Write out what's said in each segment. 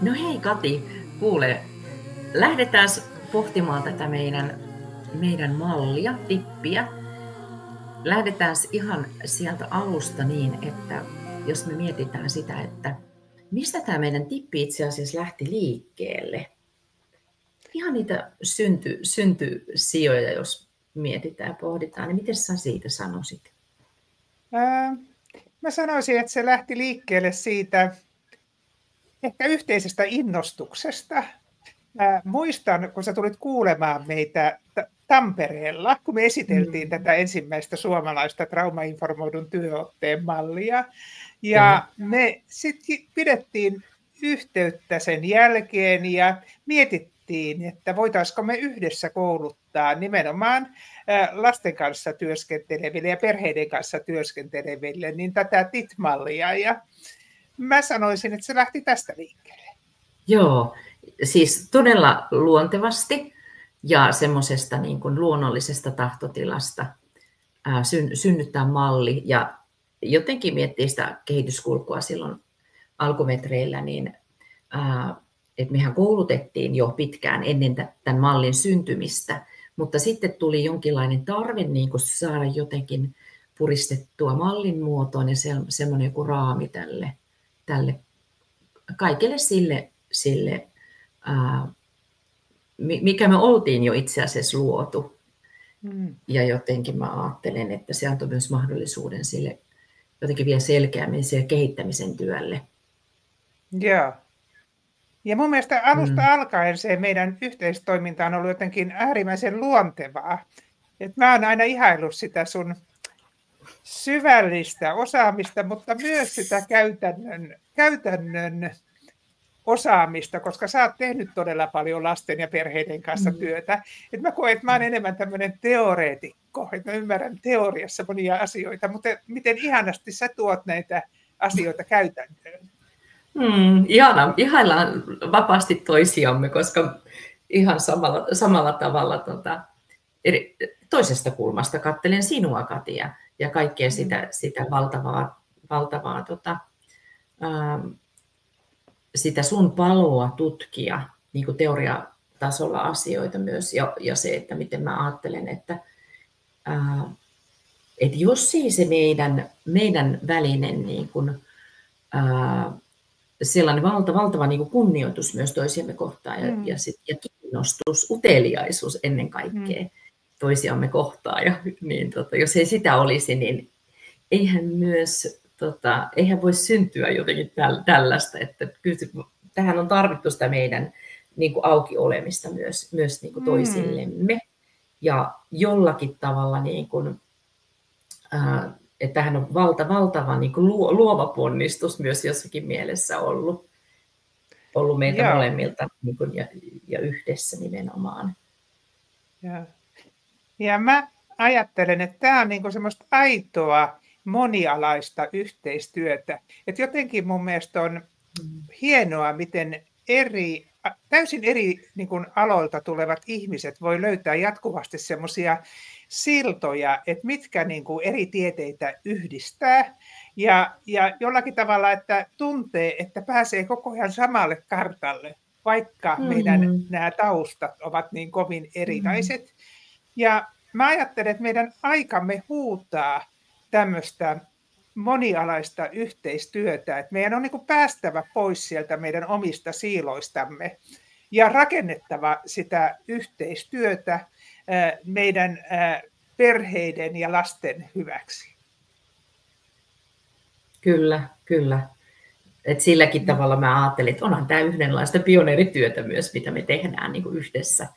No hei Kati, kuule, lähdetään pohtimaan tätä meidän mallia, tippiä. Lähdetään ihan sieltä alusta niin, että jos me mietitään sitä, että mistä tämä meidän tippi itse asiassa lähti liikkeelle. Ihan niitä syntysijoja, jos mietitään ja pohditaan, niin miten sä siitä sanoisit? Mä sanoisin, että se lähti liikkeelle siitä ehkä yhteisestä innostuksesta. Muistan, kun sä tulit kuulemaan meitä Tampereella, kun me esiteltiin tätä ensimmäistä suomalaista traumainformoidun työotteen mallia. Ja me sitten pidettiin yhteyttä sen jälkeen ja mietittiin, että voitaisiko me yhdessä kouluttaa nimenomaan lasten kanssa työskenteleville ja perheiden kanssa työskenteleville niin tätä TIT-mallia. Ja mä sanoisin, että se lähti tästä liikkeelle. Joo, siis todella luontevasti ja semmoisesta niin kuin luonnollisesta tahtotilasta synnyttää malli. Ja jotenkin miettii sitä kehityskulkua silloin alkumetreillä, niin että mehän koulutettiin jo pitkään ennen tämän mallin syntymistä, mutta sitten tuli jonkinlainen tarve niin kuin saada jotenkin puristettua mallin muotoon ja semmoinen joku raami tälle kaikelle sille mikä me oltiin jo itse asiassa luotu. Ja jotenkin mä ajattelen, että se antoi myös mahdollisuuden sille jotenkin vielä selkeämmin sille kehittämisen työlle. Joo. Ja mun mielestä alusta alkaen se meidän yhteistoiminta on ollut jotenkin äärimmäisen luontevaa. Et mä oon aina ihaillut sitä sun syvällistä osaamista, mutta myös sitä käytännön osaamista, koska sä oot tehnyt todella paljon lasten ja perheiden kanssa työtä. Et mä koen, että mä oon enemmän tämmöinen teoreetikko, että mä ymmärrän teoriassa monia asioita, mutta miten ihanasti sä tuot näitä asioita käytäntöön. Ihaillaan vapaasti toisiamme, koska ihan samalla tavalla toisesta kulmasta katselen sinua, Katia, ja kaikkea sitä valtavaa sitä sun paloa tutkia niin kuin teoriatasolla asioita myös, ja se, että miten mä ajattelen, että jos ei se meidän välinen niin kuin, sellainen valtava niin kuin kunnioitus myös toisiamme kohtaan ja kiinnostus, uteliaisuus ennen kaikkea toisiamme kohtaan. Niin, jos ei sitä olisi, niin eihän voi syntyä jotenkin tällaista. Että kyllä tähän on tarvittu sitä meidän niin kuin auki olemista myös niin kuin toisillemme. Ja jollakin tavalla niin kuin, että tähän on valtava niin kuin luova ponnistus myös jossakin mielessä ollut meiltä molemmilta niin kuin, ja yhdessä nimenomaan. Ja mä ajattelen, että tämä on niin kuin semmoista aitoa monialaista yhteistyötä. Et jotenkin mun mielestä on hienoa, miten täysin eri niin kuin aloilta tulevat ihmiset voi löytää jatkuvasti semmoisia siltoja, että mitkä niin kuin eri tieteitä yhdistää ja jollakin tavalla, että tuntee, että pääsee koko ajan samalle kartalle, vaikka meidän nämä taustat ovat niin kovin erilaiset. Ja mä ajattelen, että meidän aikamme huutaa tämmöistä monialaista yhteistyötä, että meidän on niin kuin päästävä pois sieltä meidän omista siiloistamme ja rakennettava sitä yhteistyötä meidän perheiden ja lasten hyväksi. Kyllä. Et silläkin tavalla mä ajattelin, että onhan tämä yhdenlaista pioneerityötä myös, mitä me tehdään niin kuin yhdessä.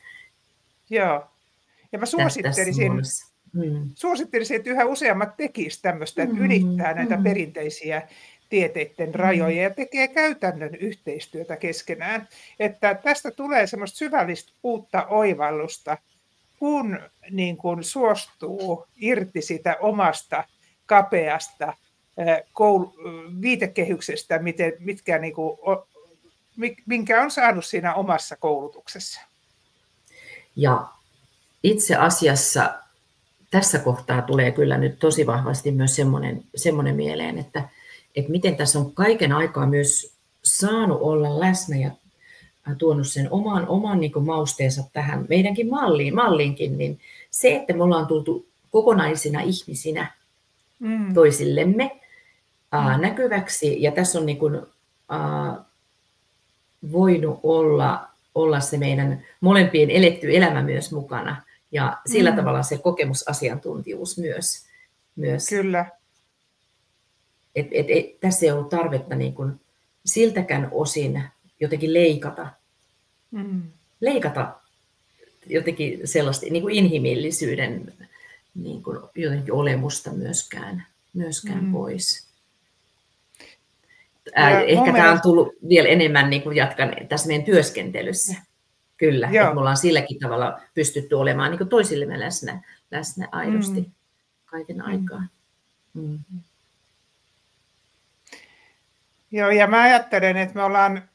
Joo, ja mä suosittelisin, että yhä useammat tekisivät tämmöistä, että ylittää näitä perinteisiä tieteiden rajoja ja tekee käytännön yhteistyötä keskenään. Että tästä tulee semmoista syvällistä uutta oivallusta, kun niin kun suostuu irti sitä omasta kapeasta viitekehyksestä, minkä on saanut siinä omassa koulutuksessa. Ja itse asiassa tässä kohtaa tulee kyllä nyt tosi vahvasti myös semmoinen mieleen, että miten tässä on kaiken aikaa myös saanut olla läsnä ja tuonut sen oman niin kuin mausteensa tähän meidänkin malliinkin, niin se, että me ollaan tultu kokonaisina ihmisinä toisillemme näkyväksi, ja tässä on niin kuin, voinut olla se meidän molempien eletty elämä myös mukana, ja sillä tavalla se kokemusasiantuntijuus myös. Kyllä. Tässä ei ollut tarvetta niin kuin siltäkään osin jotenkin leikata jotenkin sellaista niin kuin inhimillisyyden niin kuin jotenkin olemusta myöskään pois. Ehkä tämä on tullut vielä enemmän, niin kuin jatkan tässä meidän työskentelyssä. Kyllä, että me ollaan silläkin tavalla pystytty olemaan niin kuin toisillemme läsnä aidosti kaiken aikaa. Joo, ja mä ajattelen, että me ollaan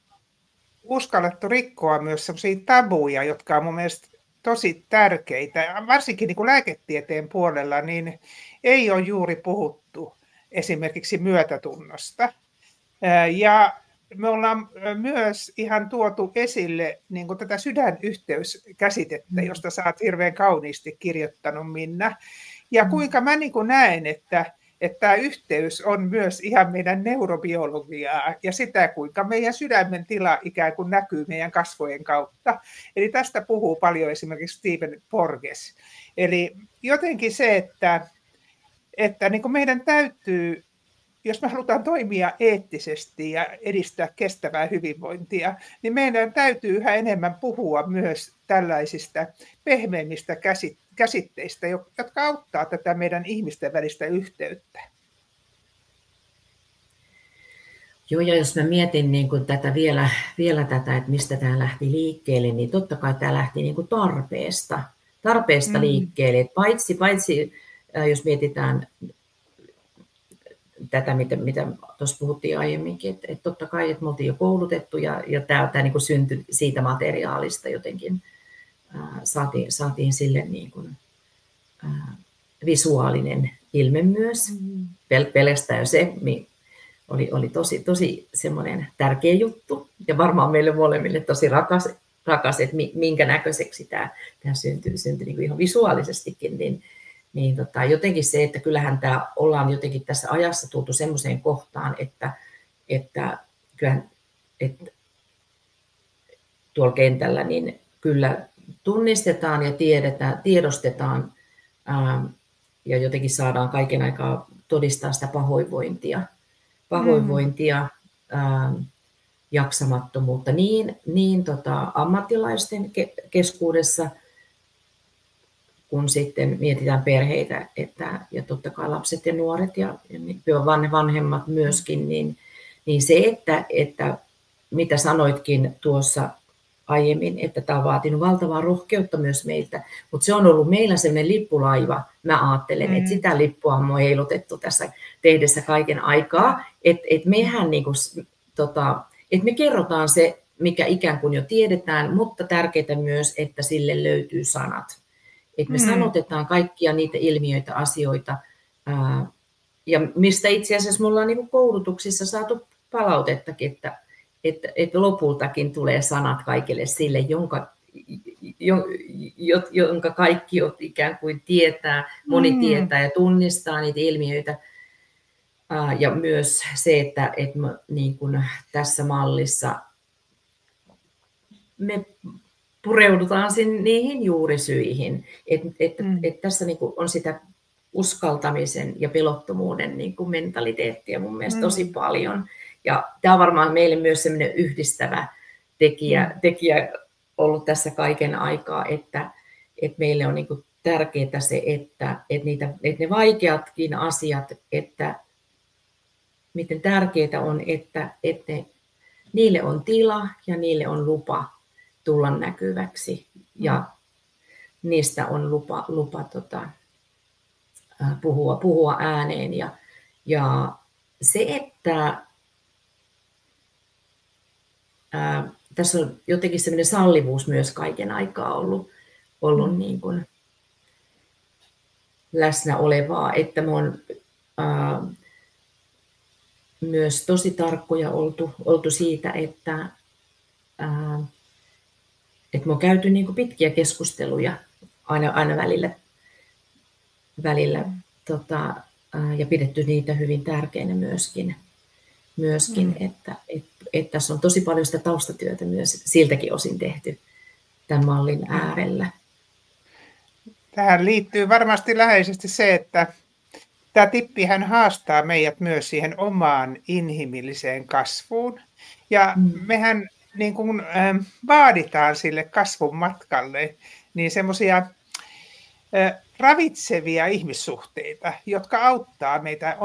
uskallettu rikkoa myös sellaisia tabuja, jotka on mun mielestä tosi tärkeitä. Varsinkin niin kuin lääketieteen puolella niin ei ole juuri puhuttu esimerkiksi myötätunnosta. Ja me ollaan myös ihan tuotu esille niin kuin tätä sydänyhteyskäsitettä, josta sä oot hirveän kauniisti kirjoittanut, Minna. Ja kuinka mä niin kuin näen, että tämä yhteys on myös ihan meidän neurobiologiaa ja sitä, kuinka meidän sydämen tila ikään kuin näkyy meidän kasvojen kautta. Eli tästä puhuu paljon esimerkiksi Stephen Porges. Eli jotenkin se, että niin kuin meidän täytyy, jos me halutaan toimia eettisesti ja edistää kestävää hyvinvointia, niin meidän täytyy yhä enemmän puhua myös tällaisista pehmeimmistä käsitteistä, jotka auttaa tätä meidän ihmisten välistä yhteyttä. Joo, ja jos mä mietin niin kuin tätä vielä tätä, että mistä tämä lähti liikkeelle, niin totta kai tämä lähti niin kuin tarpeesta liikkeelle. Et paitsi jos mietitään tätä, mitä tuossa puhuttiin aiemminkin, että totta kai, että me oltiin jo koulutettu ja tämä niin kuin syntyi siitä materiaalista jotenkin. Saatiin sille niin kuin, visuaalinen ilme myös. Pelkästään se oli tosi semmoinen tärkeä juttu ja varmaan meille molemmille tosi rakas että minkä näköiseksi tämä syntyi niin kuin ihan visuaalisestikin. Niin jotenkin se, että kyllähän tämä ollaan jotenkin tässä ajassa tultu semmoiseen kohtaan, että kyllähän tuolla kentällä niin kyllä tunnistetaan ja tiedostetaan ja jotenkin saadaan kaiken aikaa todistaa sitä pahoinvointia, jaksamattomuutta niin ammattilaisten keskuudessa, kun sitten mietitään perheitä, ja totta kai lapset ja nuoret ja vanhemmat myöskin, niin se, että mitä sanoitkin tuossa aiemmin, että tämä on vaatinut valtavaa rohkeutta myös meiltä, mutta se on ollut meillä sellainen lippulaiva, mä ajattelen, että sitä lippua on heilutettu tässä tehdessä kaiken aikaa, että mehän niinku, että me kerrotaan se, mikä ikään kuin jo tiedetään, mutta tärkeää myös, että sille löytyy sanat. Että me sanotetaan kaikkia niitä ilmiöitä, asioita, ja mistä itse asiassa me ollaan niinku koulutuksissa saatu palautettakin, että lopultakin tulee sanat kaikille sille, jonka kaikki ikään kuin tietää, moni tietää ja tunnistaa niitä ilmiöitä. Ja myös se, että me, niin kuin tässä mallissa me pureudutaan niihin juurisyihin. Että tässä niin kuin on sitä uskaltamisen ja pelottomuuden niin kuin mentaliteettia mun mielestä tosi paljon. Ja tämä on varmaan meille myös sellainen yhdistävä tekijä ollut tässä kaiken aikaa, että meille on niin kuin tärkeää se, että ne vaikeatkin asiat, että miten tärkeää on, että niille on tila ja niille on lupa tulla näkyväksi ja niistä on lupa puhua ääneen. Ja se, että tässä on jotenkin sellainen sallivuus myös kaiken aikaa ollut niin kuin läsnä olevaa, että me on myös tosi tarkkoja oltu siitä, että me on käyty niin kuin pitkiä keskusteluja aina välillä ja pidetty niitä hyvin tärkeinä myöskin että tässä on tosi paljon sitä taustatyötä myös siltäkin osin tehty tämän mallin äärellä. Tähän liittyy varmasti läheisesti se, että tämä tippihän haastaa meidät myös siihen omaan inhimilliseen kasvuun. Ja mehän niin kuin, vaaditaan sille kasvun matkalle niin semmoisia ravitsevia ihmissuhteita, jotka auttaa meitä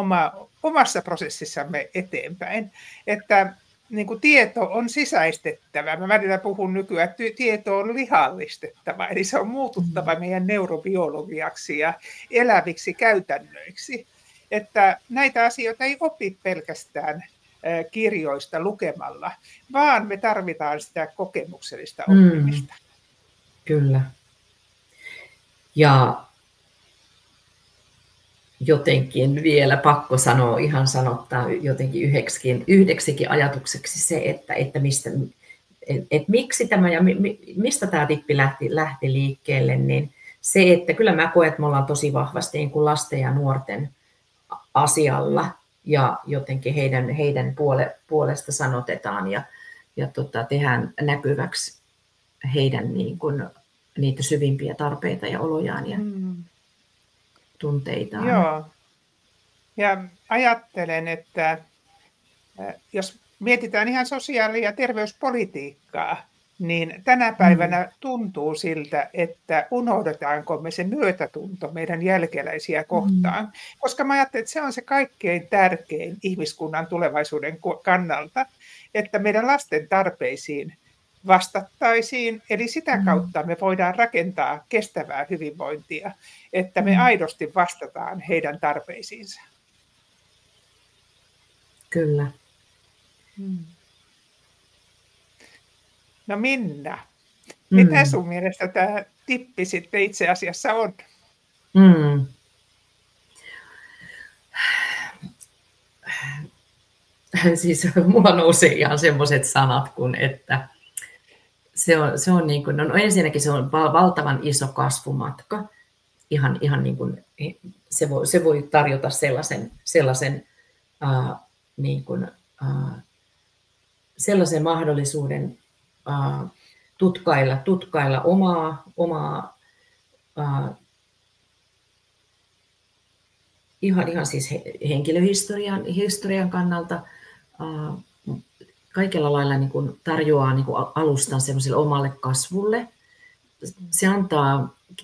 omassa prosessissamme eteenpäin. Että niin kuin tieto on sisäistettävä. Mä välillä puhun nykyään, että tieto on lihallistettava, eli se on muututtava meidän neurobiologiaksi ja eläviksi käytännöiksi. Että näitä asioita ei opi pelkästään kirjoista lukemalla, vaan me tarvitaan sitä kokemuksellista oppimista. Kyllä. Ja jotenkin vielä pakko sanoa, ihan sanottaa jotenkin yhdeksikin ajatukseksi se, että miksi tämä ja mistä tämä tippi lähti liikkeelle, niin se, että kyllä mä koen, että me ollaan tosi vahvasti niin kuin lasten ja nuorten asialla ja jotenkin heidän puolesta sanotetaan ja tehdään näkyväksi heidän niin kuin niitä syvimpiä tarpeita ja olojaan ja tunteitaan. Joo. Ja ajattelen, että jos mietitään ihan sosiaali- ja terveyspolitiikkaa, niin tänä päivänä tuntuu siltä, että unohdetaanko me se myötätunto meidän jälkeläisiä kohtaan. Koska mä ajattelen, että se on se kaikkein tärkein ihmiskunnan tulevaisuuden kannalta, että meidän lasten tarpeisiin vastattaisiin, eli sitä kautta me voidaan rakentaa kestävää hyvinvointia, että me aidosti vastataan heidän tarpeisiinsa. Kyllä. No Minna, mitä sun mielestä tämä tippi sitten itse asiassa on? Siis mulla nousee ihan semmoiset sanat kuin, että se on niin kuin, no ensinnäkin se on valtavan iso kasvumatka. Ihan niin kuin, se voi tarjota sellaisen mahdollisuuden tutkailla omaa ihan siis henkilöhistorian kannalta kaikella lailla niin kuin tarjoaa niin kuin alustan semmoiselle omalle kasvulle.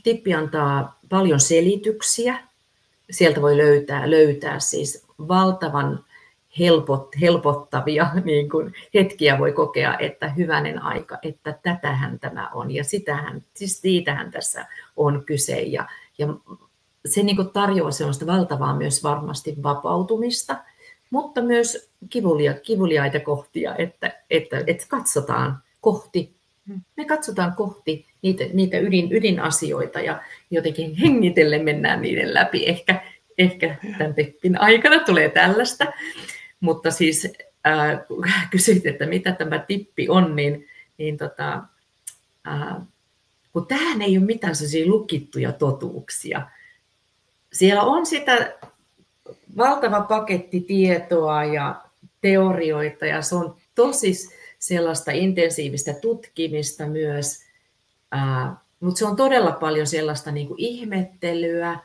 Tippi antaa paljon selityksiä. Sieltä voi löytää siis valtavan helpottavia niin kuin hetkiä voi kokea, että hyvänen aika, että tätähän tämä on ja siis siitähän tässä on kyse. Ja se niin kuin tarjoaa sellaista valtavaa myös varmasti vapautumista, mutta myös kivuliaita kohtia, että katsotaan kohti. Me katsotaan kohti niitä ydinasioita ja jotenkin hengitellen mennään niiden läpi. Ehkä tämän tippin aikana tulee tällaista, mutta siis kun kysyt, että mitä tämä tippi on, kun tähän ei ole mitään sellaisia lukittuja totuuksia. Siellä on sitä valtava paketti tietoa ja teorioita ja se on tosi sellaista intensiivistä tutkimista myös, mutta se on todella paljon sellaista niin kuin ihmettelyä,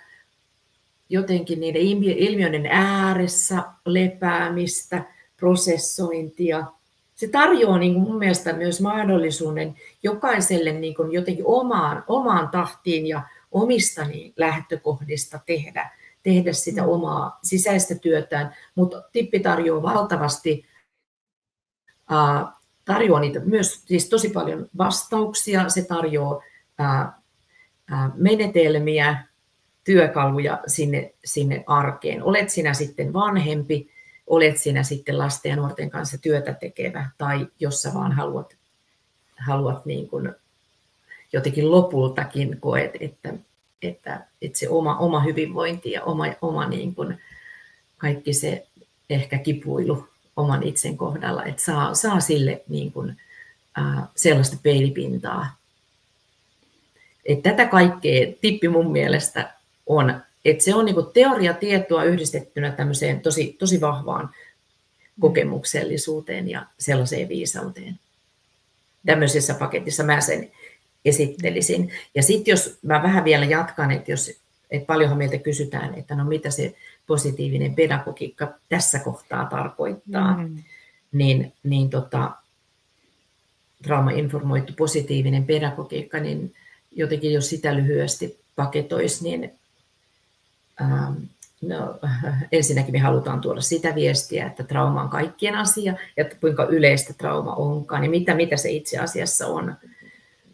jotenkin niiden ilmiöiden ääressä lepäämistä, prosessointia. Se tarjoaa niin kuin mun mielestä myös mahdollisuuden jokaiselle niin kuin jotenkin omaan tahtiin ja omista lähtökohdista tehdä sitä omaa sisäistä työtään, mutta tippi tarjoaa valtavasti niitä myös siis tosi paljon vastauksia, se tarjoaa menetelmiä, työkaluja sinne arkeen. Olet sinä sitten vanhempi, olet sinä sitten lasten ja nuorten kanssa työtä tekevä tai jos sä vaan haluat niin kuin jotenkin lopultakin koet, että se oma hyvinvointi ja oma niin kuin kaikki se, ehkä kipuilu oman itsen kohdalla, että saa sille niin kuin, sellaista peilipintaa. Että tätä kaikkea tippi mun mielestä on, että se on niin kuin teoriatietoa yhdistettynä tämmöiseen tosi vahvaan kokemuksellisuuteen ja sellaiseen viisauteen. Tämmöisessä paketissa mä sen esittelisin. Ja sitten jos mä vähän vielä jatkan, että paljonhan meiltä kysytään, että no mitä se positiivinen pedagogiikka tässä kohtaa tarkoittaa, niin trauma-informoitu positiivinen pedagogiikka, niin jotenkin jos sitä lyhyesti paketoisi, niin ensinnäkin me halutaan tuoda sitä viestiä, että trauma on kaikkien asia ja kuinka yleistä trauma onkaan, niin mitä se itse asiassa on.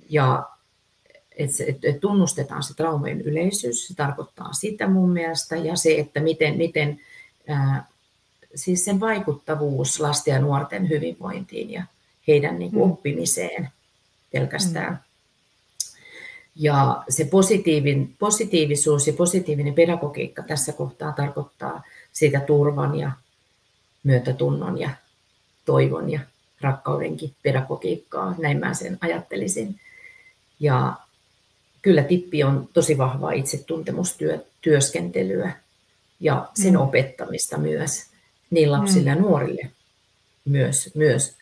Ja että tunnustetaan se traumojen yleisyys, se tarkoittaa sitä mun mielestä, ja se, että miten siis sen vaikuttavuus lasten ja nuorten hyvinvointiin ja heidän niin kuin oppimiseen pelkästään. Ja se positiivisuus ja positiivinen pedagogiikka tässä kohtaa tarkoittaa sitä turvan ja myötätunnon ja toivon ja rakkaudenkin pedagogiikkaa, näin mä sen ajattelisin. Ja kyllä tippi on tosi vahvaa itsetuntemustyöskentelyä ja sen opettamista myös niin lapsille ja nuorille myös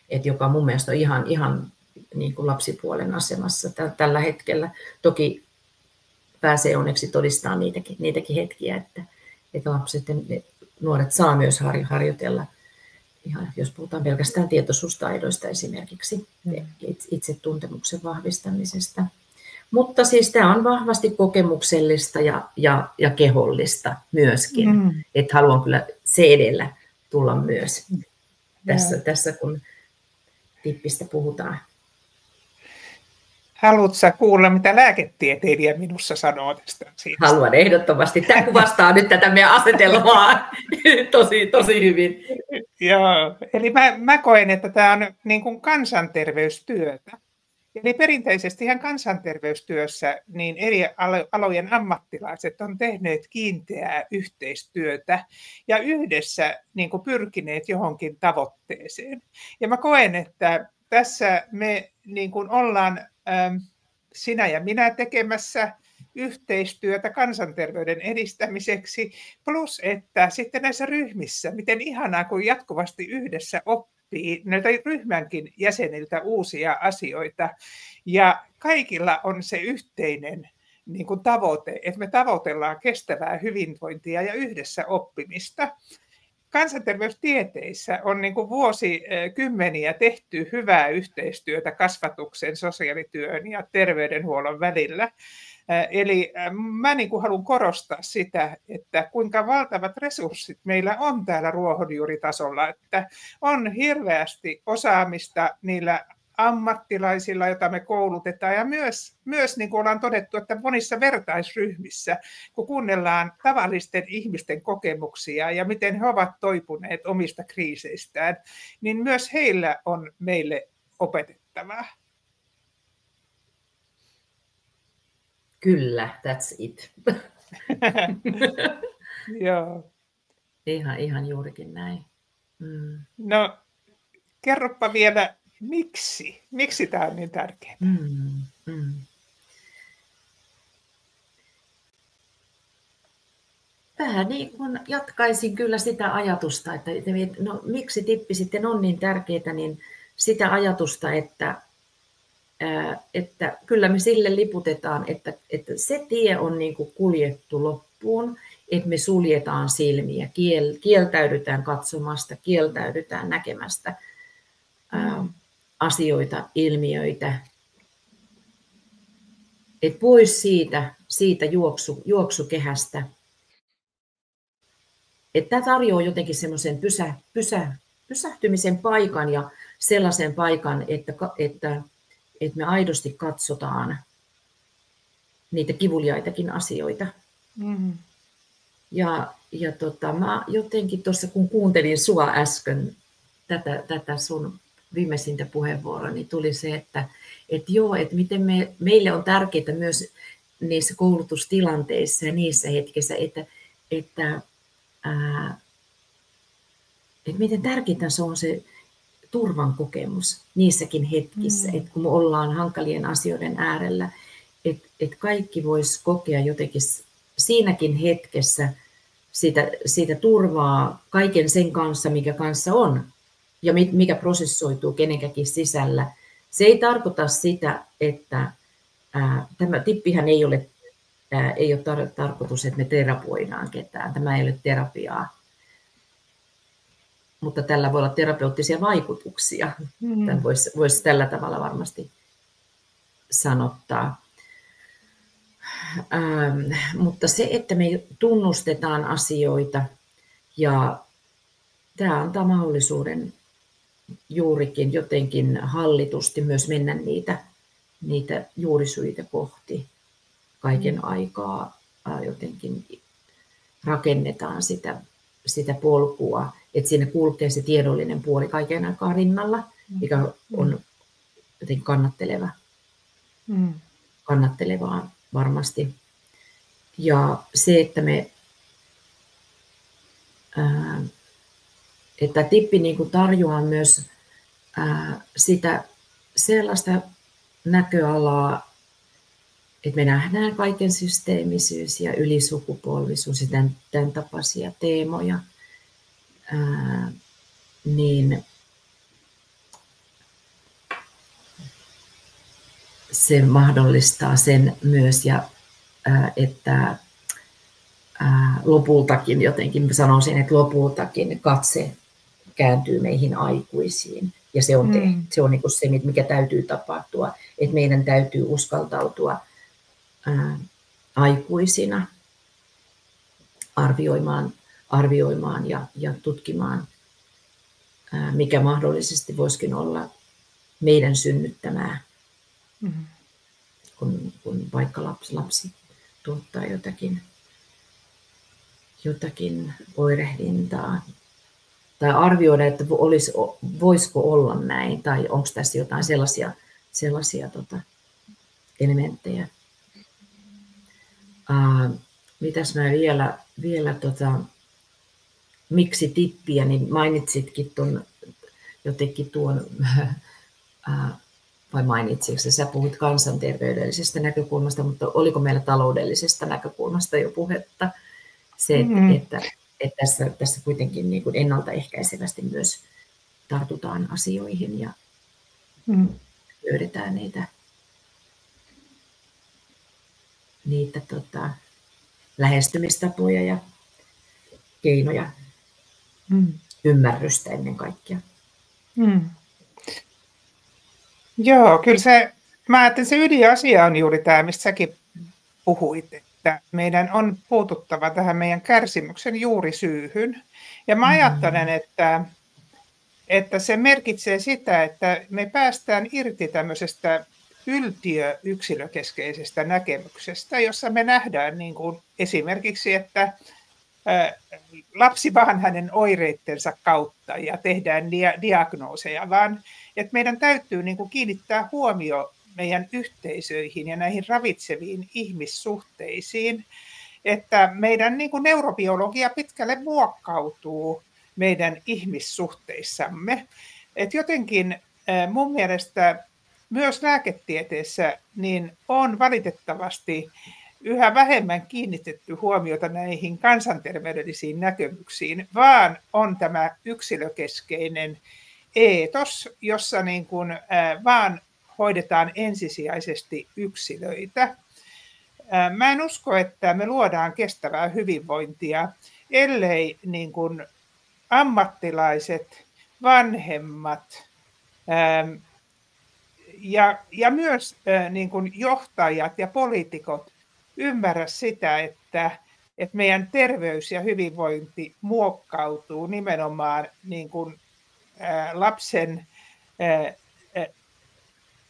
että joka mun mielestä on ihan niin kuin lapsipuolen asemassa tällä hetkellä. Toki pääsee onneksi todistamaan niitäkin hetkiä, että lapset ja nuoret saa myös harjoitella, ihan jos puhutaan pelkästään tietoisuustaidoista esimerkiksi, itsetuntemuksen vahvistamisesta. Mutta siis tämä on vahvasti kokemuksellista ja kehollista myöskin, että haluan kyllä se edellä tulla myös tässä kun tippistä puhutaan. Haluatko kuulla, mitä lääketieteilijä minussa sanoo tästä? Haluan ehdottomasti. Tämä kuvastaa nyt tätä meidän asetelmaa tosi hyvin. Joo, eli mä koen, että tämä on niin kuin kansanterveystyötä. Eli perinteisesti ihan kansanterveystyössä niin eri alojen ammattilaiset on tehneet kiinteää yhteistyötä ja yhdessä niin kuin pyrkineet johonkin tavoitteeseen. Ja mä koen, että tässä me niin kuin ollaan sinä ja minä tekemässä yhteistyötä kansanterveyden edistämiseksi, plus että sitten näissä ryhmissä, miten ihanaa kun jatkuvasti yhdessä oppii näiltä ryhmänkin jäseniltä uusia asioita ja kaikilla on se yhteinen niin kuin tavoite, että me tavoitellaan kestävää hyvinvointia ja yhdessä oppimista. Kansanterveystieteissä on niin kuin vuosikymmeniä tehty hyvää yhteistyötä kasvatuksen, sosiaalityön ja terveydenhuollon välillä. Eli mä niin kuin haluan korostaa sitä, että kuinka valtavat resurssit meillä on täällä ruohonjuuritasolla, että on hirveästi osaamista niillä ammattilaisilla, joita me koulutetaan ja myös niin kuin ollaan todettu, että monissa vertaisryhmissä, kun kuunnellaan tavallisten ihmisten kokemuksia ja miten he ovat toipuneet omista kriiseistään, niin myös heillä on meille opetettavaa. Kyllä, that's it. Joo. Ihan juurikin näin. No, kerropa vielä, miksi tämä on niin tärkeää? Vähän niin kuin jatkaisin kyllä sitä ajatusta, että no, miksi tippi sitten on niin tärkeää, niin sitä ajatusta, että kyllä me sille liputetaan, että se tie on niin kuin kuljettu loppuun, että me suljetaan silmiä, kieltäydytään katsomasta, kieltäydytään näkemästä asioita, ilmiöitä, että pois siitä juoksukehästä. Että tämä tarjoaa jotenkin semmoisen pysähtymisen paikan ja sellaisen paikan, että me aidosti katsotaan niitä kivuliaitakin asioita. Ja mä jotenkin tuossa, kun kuuntelin sua äsken, tätä sun viimeisintä puheenvuoroa, niin tuli se, että miten meille on tärkeää myös niissä koulutustilanteissa ja niissä hetkissä, että että miten tärkeintä se on se turvan kokemus niissäkin hetkissä, että kun me ollaan hankalien asioiden äärellä, että kaikki vois kokea jotenkin siinäkin hetkessä siitä turvaa kaiken sen kanssa, mikä kanssa on ja mikä prosessoituu kenenkäkin sisällä. Se ei tarkoita sitä, että tämä tippihän ei ole tarkoitus, että me terapoidaan ketään. Tämä ei ole terapiaa. Mutta tällä voi olla terapeuttisia vaikutuksia. Tämän voisi tällä tavalla varmasti sanottaa. Mutta se, että me tunnustetaan asioita ja tämä antaa mahdollisuuden juurikin jotenkin hallitusti myös mennä niitä juurisyitä kohti kaiken aikaa. Jotenkin rakennetaan sitä polkua, että siinä kulkee se tiedollinen puoli kaiken aikaa rinnalla, mikä on jotenkin kannattelevaa varmasti. Ja se, että tippi niin kuin tarjoaa myös sitä sellaista näköalaa, että me nähdään kaiken systeemisyys ja ylisukupolvisuus ja tämän tapaisia teemoja, niin se mahdollistaa sen myös, ja että lopultakin jotenkin sanoisin, että lopultakin katse kääntyy meihin aikuisiin. Ja se on niin kuin se, mikä täytyy tapahtua, että meidän täytyy uskaltautua aikuisina arvioimaan ja tutkimaan, mikä mahdollisesti voisikin olla meidän synnyttämää, kun vaikka lapsi tuottaa jotakin oirehdintaa. Tai arvioida, että voisiko olla näin, tai onko tässä jotain sellaisia elementtejä. Mitäs mä vielä miksi tippiä, niin mainitsitkin tuon, vai mainitsitko sä puhut kansanterveydellisestä näkökulmasta, mutta oliko meillä taloudellisesta näkökulmasta jo puhetta? Se, että tässä kuitenkin niin kuin ennaltaehkäisevästi myös tartutaan asioihin ja löydetään niitä lähestymistapoja ja keinoja, ymmärrystä ennen kaikkea. Joo, kyllä mä ajattelen, se ydinasia on juuri tämä, mistä säkin puhuit, että meidän on puututtava tähän meidän kärsimyksen juurisyyhyn. Ja mä ajattelen, että se merkitsee sitä, että me päästään irti tämmöisestä yksilökeskeisestä näkemyksestä, jossa me nähdään niin kuin esimerkiksi, että lapsi vaan hänen oireittensa kautta ja tehdään diagnooseja, vaan että meidän täytyy niin kuin kiinnittää huomio meidän yhteisöihin ja näihin ravitseviin ihmissuhteisiin, että meidän niin kuin neurobiologia pitkälle muokkautuu meidän ihmissuhteissamme. Että jotenkin mun mielestä myös lääketieteessä niin on valitettavasti yhä vähemmän kiinnitetty huomiota näihin kansanterveydellisiin näkemyksiin, vaan on tämä yksilökeskeinen eetos, jossa niin kuin vaan hoidetaan ensisijaisesti yksilöitä. Mä en usko, että me luodaan kestävää hyvinvointia, ellei niin kuin ammattilaiset, vanhemmat ja myös niin kuin johtajat ja poliitikot ymmärrä sitä, että meidän terveys ja hyvinvointi muokkautuu nimenomaan niin kuin lapsen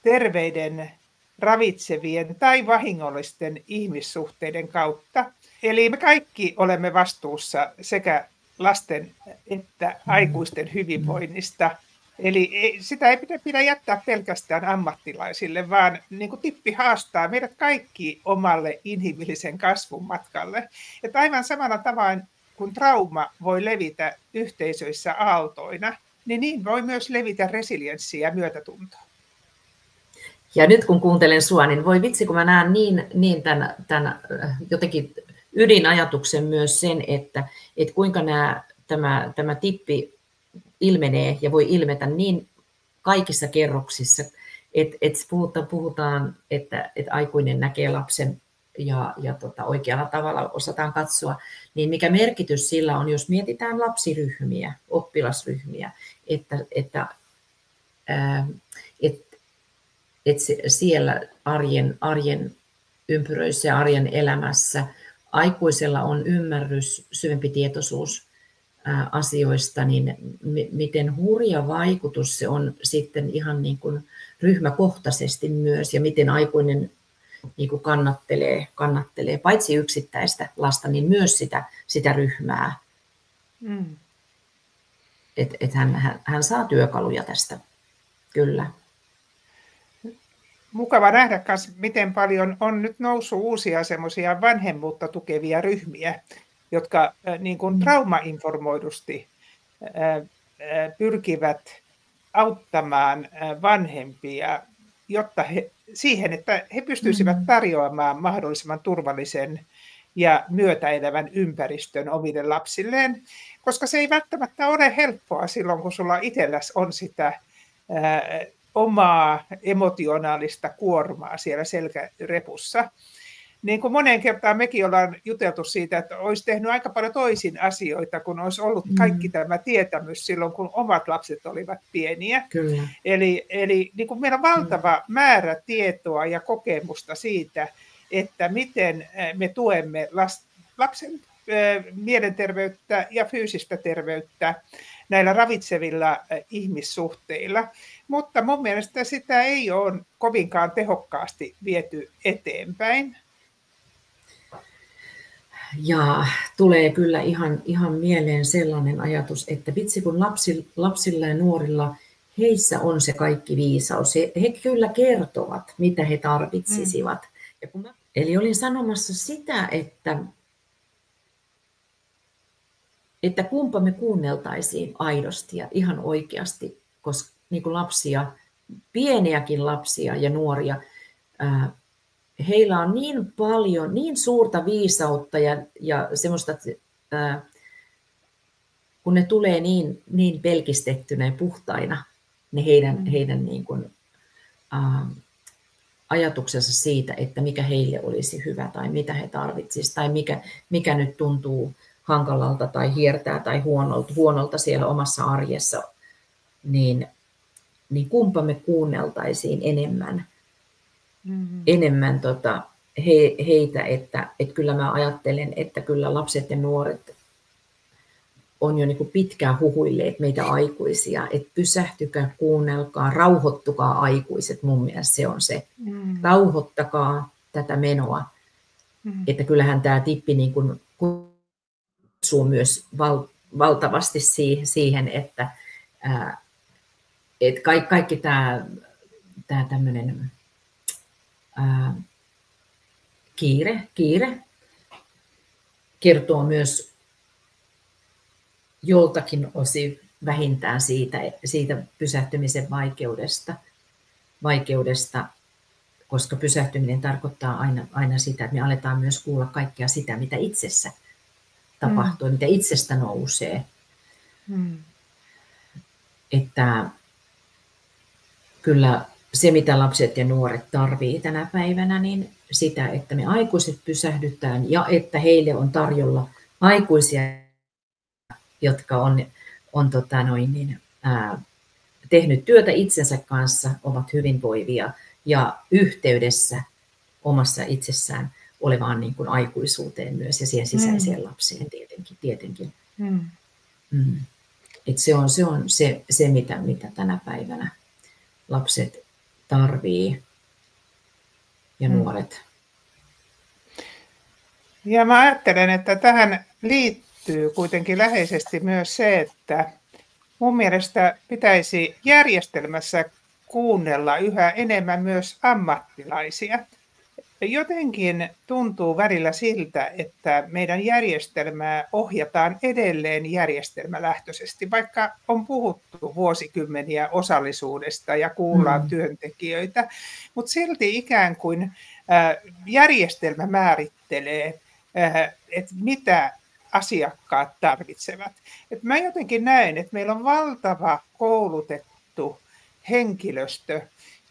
terveiden, ravitsevien tai vahingollisten ihmissuhteiden kautta. Eli me kaikki olemme vastuussa sekä lasten että aikuisten hyvinvoinnista. Eli sitä ei pidä jättää pelkästään ammattilaisille, vaan niin kuin tippi haastaa meidät kaikki omalle inhimillisen kasvun matkalle. Että aivan samalla tavoin kun trauma voi levitä yhteisöissä aaltoina, niin voi myös levitä resilienssiä ja myötätuntoa. Ja nyt kun kuuntelen sua, niin voi vitsi, kun mä näen niin tämän jotenkin ydinajatuksen myös sen, että kuinka tämä tippi ilmenee ja voi ilmetä niin kaikissa kerroksissa, että puhutaan, että aikuinen näkee lapsen ja oikealla tavalla osataan katsoa, niin mikä merkitys sillä on, jos mietitään lapsiryhmiä, oppilasryhmiä, että siellä arjen ympyröissä ja arjen elämässä aikuisella on ymmärrys, syvempi tietoisuus asioista, niin miten hurja vaikutus se on sitten ihan niin kuin ryhmäkohtaisesti myös, ja miten aikuinen niin kuin kannattelee paitsi yksittäistä lasta, niin myös sitä ryhmää. Että hän saa työkaluja tästä, kyllä. Mukava nähdä myös, miten paljon on nyt noussut uusia semmoisia vanhemmuutta tukevia ryhmiä, jotka niin kuin traumainformoidusti pyrkivät auttamaan vanhempia, jotta että he pystyisivät tarjoamaan mahdollisimman turvallisen ja myötäelävän ympäristön omille lapsilleen, koska se ei välttämättä ole helppoa silloin, kun sulla itselläsi on sitä omaa emotionaalista kuormaa siellä selkärepussa. Niin kuin moneen kertaan mekin ollaan juteltu siitä, että olisi tehnyt aika paljon toisin asioita, kun olisi ollut kaikki tämä tietämys silloin, kun omat lapset olivat pieniä. Kyllä. Eli niin kuin meillä on valtava määrä tietoa ja kokemusta siitä, että miten me tuemme lapsen mielenterveyttä ja fyysistä terveyttä näillä ravitsevilla ihmissuhteilla. Mutta mun mielestä sitä ei ole kovinkaan tehokkaasti viety eteenpäin. Ja tulee kyllä ihan mieleen sellainen ajatus, että vitsi kun lapsilla ja nuorilla, heissä on se kaikki viisaus. He kyllä kertovat, mitä he tarvitsisivat. Eli olin sanomassa sitä, että kumpa me kuunneltaisiin aidosti ja ihan oikeasti, koska niin kuin lapsia, pieniäkin lapsia ja nuoria, heillä on niin paljon, niin suurta viisautta ja semmoista, kun ne tulee niin pelkistettynä ja puhtaina, ne heidän niin kuin, ajatuksensa siitä, että mikä heille olisi hyvä tai mitä he tarvitsisivat tai mikä nyt tuntuu hankalalta tai hiertää tai huonolta siellä omassa arjessa, niin kumpa me kuunneltaisiin enemmän heitä, että kyllä mä ajattelen, että kyllä lapset ja nuoret on jo niin kuin pitkään huhuilleet meitä aikuisia, että pysähtykää, kuunnelkaa, rauhoittukaa aikuiset, mun mielestä se on se. Rauhoittakaa tätä menoa, että kyllähän tämä tippi niin kuin kutsuu myös valtavasti siihen, että kaikki tämä tämmöinen kiire kertoo myös joltakin osin vähintään siitä pysähtymisen vaikeudesta, koska pysähtyminen tarkoittaa aina sitä, että me aletaan myös kuulla kaikkea sitä, mitä itsessä tapahtuu, mitä itsestä nousee. Että kyllä se, mitä lapset ja nuoret tarvitsevat tänä päivänä, niin sitä, että me aikuiset pysähdytään ja että heille on tarjolla aikuisia, jotka on tehnyt työtä itsensä kanssa, ovat hyvinvoivia ja yhteydessä omassa itsessään olevaan niin kuin aikuisuuteen myös ja siihen sisäiseen lapseen tietenkin. Et se on se mitä tänä päivänä lapset tarvii ja nuoret. Ja mä ajattelen, että tähän liittyy kuitenkin läheisesti myös se, että mun mielestä pitäisi järjestelmässä kuunnella yhä enemmän myös ammattilaisia. jotenkin tuntuu välillä siltä, että meidän järjestelmää ohjataan edelleen järjestelmälähtöisesti, vaikka on puhuttu vuosikymmeniä osallisuudesta ja kuullaan työntekijöitä, mutta silti ikään kuin järjestelmä määrittelee, että mitä asiakkaat tarvitsevat. Et mä jotenkin näen, että meillä on valtava koulutettu henkilöstö,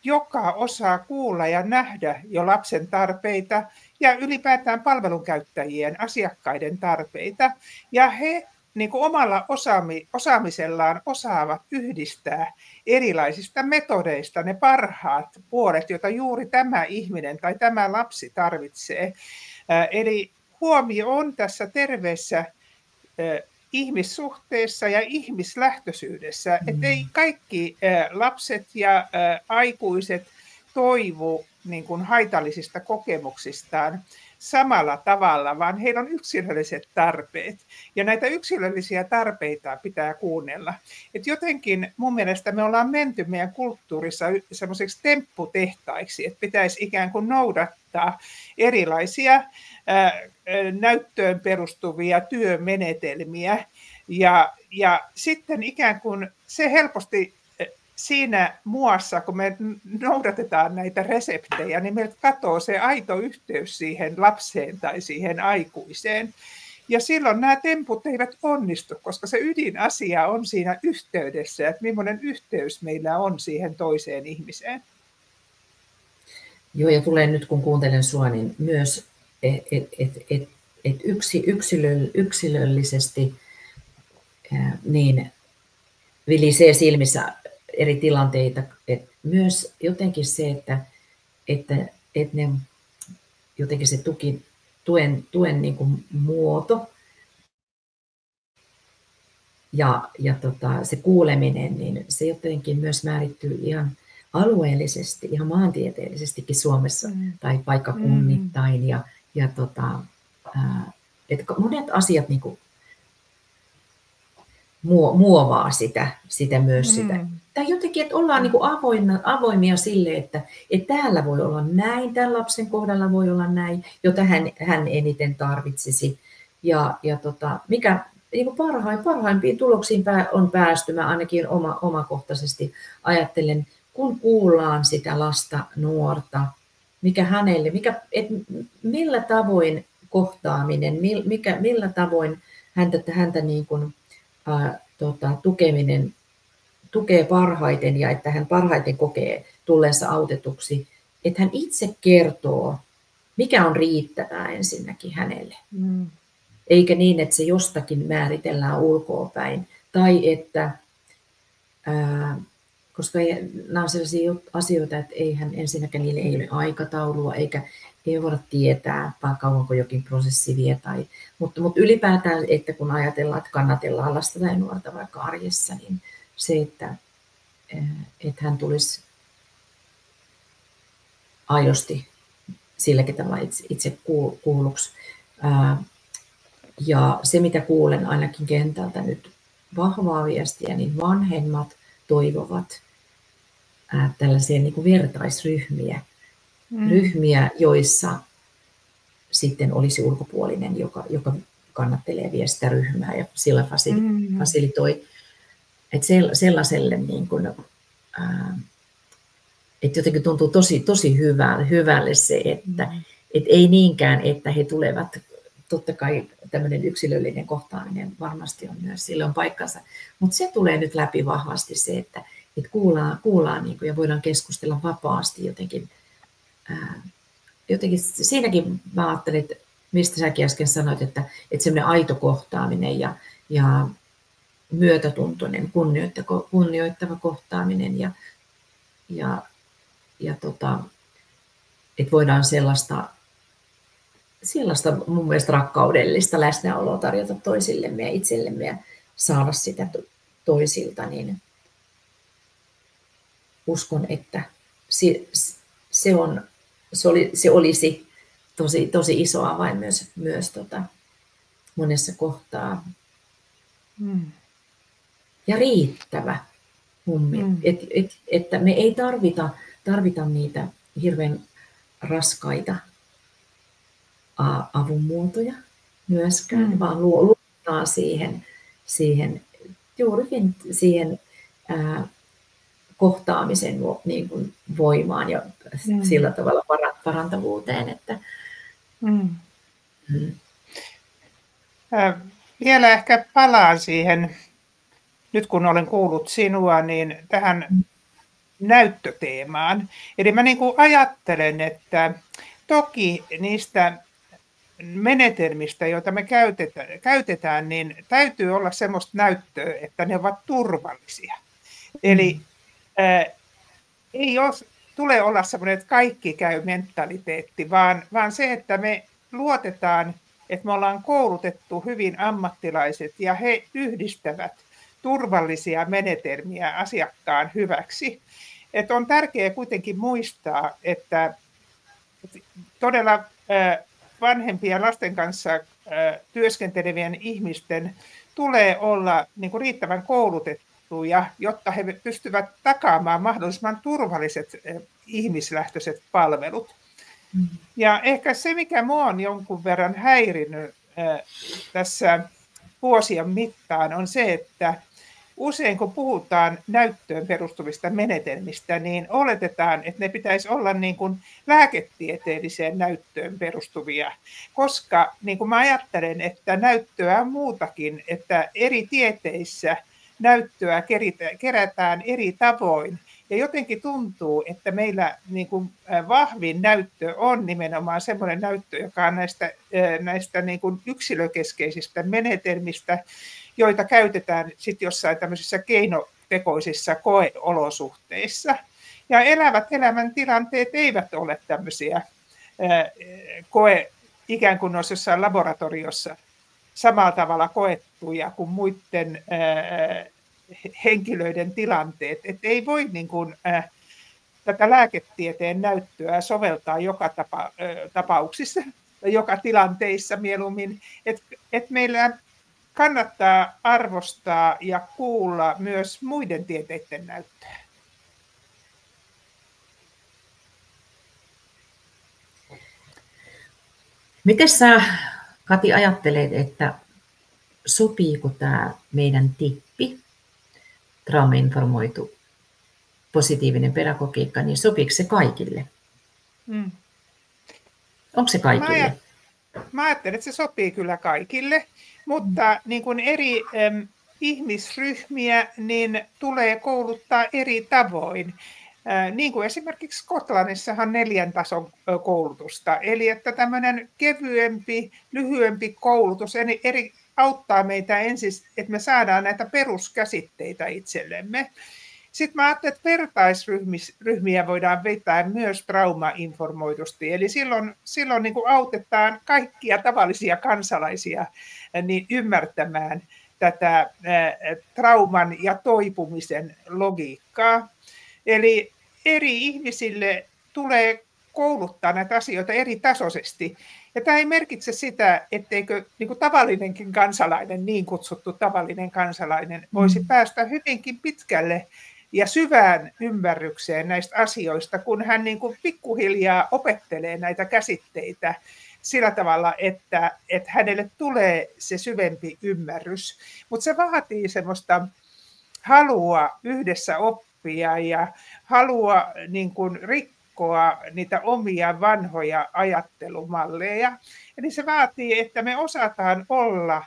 joka osaa kuulla ja nähdä jo lapsen tarpeita ja ylipäätään palvelunkäyttäjien, asiakkaiden tarpeita. Ja he niin kuin omalla osaamisellaan osaavat yhdistää erilaisista metodeista ne parhaat puolet, joita juuri tämä ihminen tai tämä lapsi tarvitsee. Eli huomio on tässä terveessä ihmissuhteessa ja ihmislähtöisyydessä, että ei kaikki lapset ja aikuiset toivu niin kuin haitallisista kokemuksistaan samalla tavalla, vaan heillä on yksilölliset tarpeet. Ja näitä yksilöllisiä tarpeita pitää kuunnella. Et jotenkin mun mielestä me ollaan menty meidän kulttuurissa semmoiseksi tempputehtaiksi, että pitäisi ikään kuin noudattaa erilaisia näyttöön perustuvia työmenetelmiä. Ja sitten ikään kuin se helposti siinä muassa, kun me noudatetaan näitä reseptejä, niin meiltä katoaa se aito yhteys siihen lapseen tai siihen aikuiseen. Ja silloin nämä temput eivät onnistu, koska se ydinasia on siinä yhteydessä, että millainen yhteys meillä on siihen toiseen ihmiseen. Joo, ja tulee nyt kun kuuntelen sua, niin myös yksilöllisesti niin vilisee silmissä eri tilanteita, että myös jotenkin se, että ne jotenkin se tuen niin kuin muoto ja se kuuleminen, niin se jotenkin myös määrittyy ihan alueellisesti, ihan maantieteellisestikin Suomessa tai paikkakunnittain että monet asiat niin kuin muovaa sitä myös sitä. Tai jotenkin, että ollaan niin kuin avoimia sille, että täällä voi olla näin, tämän lapsen kohdalla voi olla näin, jota hän eniten tarvitsisi. Ja mikä niin kuin parhaimpiin tuloksiin on päästy, mä ainakin omakohtaisesti ajattelen, kun kuullaan sitä lasta, nuorta, mikä hänelle, millä tavoin kohtaaminen, millä tavoin häntä niin kuin, tukeminen tukee parhaiten ja että hän parhaiten kokee tulleensa autetuksi, että hän itse kertoo, mikä on riittävää ensinnäkin hänelle. Eikä niin, että se jostakin määritellään ulkoapäin. Tai että, koska nämä on sellaisia asioita, että eihän ensinnäkään niille ei ole aikataulua, eikä ei voida tietää, kauanko jokin prosessi vie. Mutta ylipäätään, että kun ajatellaan, että kannatellaan lasta tai nuorta vaikka arjessa, niin se, että hän tulisi aidosti silläkin tavalla itse kuulluksi. Ja se, mitä kuulen ainakin kentältä nyt vahvaa viestiä, niin vanhemmat toivovat tällaisia niin kuin vertaisryhmiä, joissa sitten olisi ulkopuolinen, joka kannattelee vielä sitä ryhmää ja sillä fasilitoi. Että sellaiselle, niin kuin, että jotenkin tuntuu tosi hyvälle se, että ei niinkään, että he tulevat, totta kai tämmöinen yksilöllinen kohtaaminen varmasti on myös, sille on paikkansa, mutta se tulee nyt läpi vahvasti se, että kuullaan niin kuin, ja voidaan keskustella vapaasti jotenkin. Jotenkin siinäkin mä ajattelin, että mistä säkin äsken sanoit, että semmoinen aito kohtaaminen ja myötätuntoinen, kunnioittava kohtaaminen että voidaan sellaista mun mielestä rakkaudellista läsnäoloa tarjota toisillemme ja itsellemme ja saada sitä toisilta, niin uskon, että se olisi tosi iso avain myös monessa kohtaa. Ja riittävä että me ei tarvita niitä hirveän raskaita avun muotoja myöskään, vaan luotetaan siihen juurikin siihen kohtaamisen niin kuin voimaan ja sillä tavalla parantavuuteen. Että, Vielä ehkä palaan siihen, nyt kun olen kuullut sinua, niin tähän näyttöteemaan. Eli mä niin kuin ajattelen, että toki niistä menetelmistä, joita me käytetään, niin täytyy olla semmoista näyttöä, että ne ovat turvallisia. Eli ei tule olla semmoinen, että kaikki käy mentaliteetti, vaan se, että me luotetaan, että me ollaan koulutettu hyvin ammattilaiset ja he yhdistävät turvallisia menetelmiä asiakkaan hyväksi. Että on tärkeää kuitenkin muistaa, että todella vanhempien lasten kanssa työskentelevien ihmisten tulee olla niin kuin riittävän koulutettuja, jotta he pystyvät takaamaan mahdollisimman turvalliset ihmislähtöiset palvelut. Ja ehkä se, mikä minua on jonkun verran häirinyt tässä vuosien mittaan, on se, että usein kun puhutaan näyttöön perustuvista menetelmistä, niin oletetaan, että ne pitäisi olla niin kuin lääketieteelliseen näyttöön perustuvia, koska niin kuin mä ajattelen, että näyttöä on muutakin, että eri tieteissä näyttöä kerätään eri tavoin. Ja jotenkin tuntuu, että meillä niin kuin vahvin näyttö on nimenomaan semmoinen näyttö, joka on näistä niin kuin yksilökeskeisistä menetelmistä, joita käytetään sitten jossain tämmöisissä keinotekoisissa koeolosuhteissa. Ja elävät elämäntilanteet eivät ole tämmöisiä ikään kuin olisi jossain laboratoriossa samalla tavalla koettuja kuin muiden henkilöiden tilanteet. Että ei voi niin kuin, tätä lääketieteen näyttöä soveltaa joka tapauksissa, joka tilanteissa mieluummin. Että meillä kannattaa arvostaa ja kuulla myös muiden tieteiden näyttöä. Miten sä, Kati, ajattelet, että sopiiko tämä meidän tippi, traumainformoitu positiivinen pedagogiikka, niin sopiiko se kaikille? Onko se kaikille? Mä ajattelen, että se sopii kyllä kaikille, mutta niin kuin eri ihmisryhmiä niin tulee kouluttaa eri tavoin. Niin kuin esimerkiksi Skotlannissahan 4 tason koulutusta, eli että tämmöinen kevyempi, lyhyempi koulutus auttaa meitä ensin, että me saadaan näitä peruskäsitteitä itsellemme. Sitten mä ajattelen, että vertaisryhmiä voidaan vetää myös traumainformoidusti, eli silloin niin kuin autetaan kaikkia tavallisia kansalaisia niin ymmärtämään tätä trauman ja toipumisen logiikkaa. Eli eri ihmisille tulee kouluttaa näitä asioita eri tasoisesti. Ja tämä ei merkitse sitä, etteikö niin kuin tavallinenkin kansalainen, niin kutsuttu tavallinen kansalainen, voisi päästä hyvinkin pitkälle ja syvään ymmärrykseen näistä asioista, kun hän niin kuin pikkuhiljaa opettelee näitä käsitteitä sillä tavalla, että hänelle tulee se syvempi ymmärrys. Mutta se vaatii semmoista halua yhdessä oppia ja halua niin kuin rikkoa niitä omia vanhoja ajattelumalleja. Eli se vaatii, että me osataan olla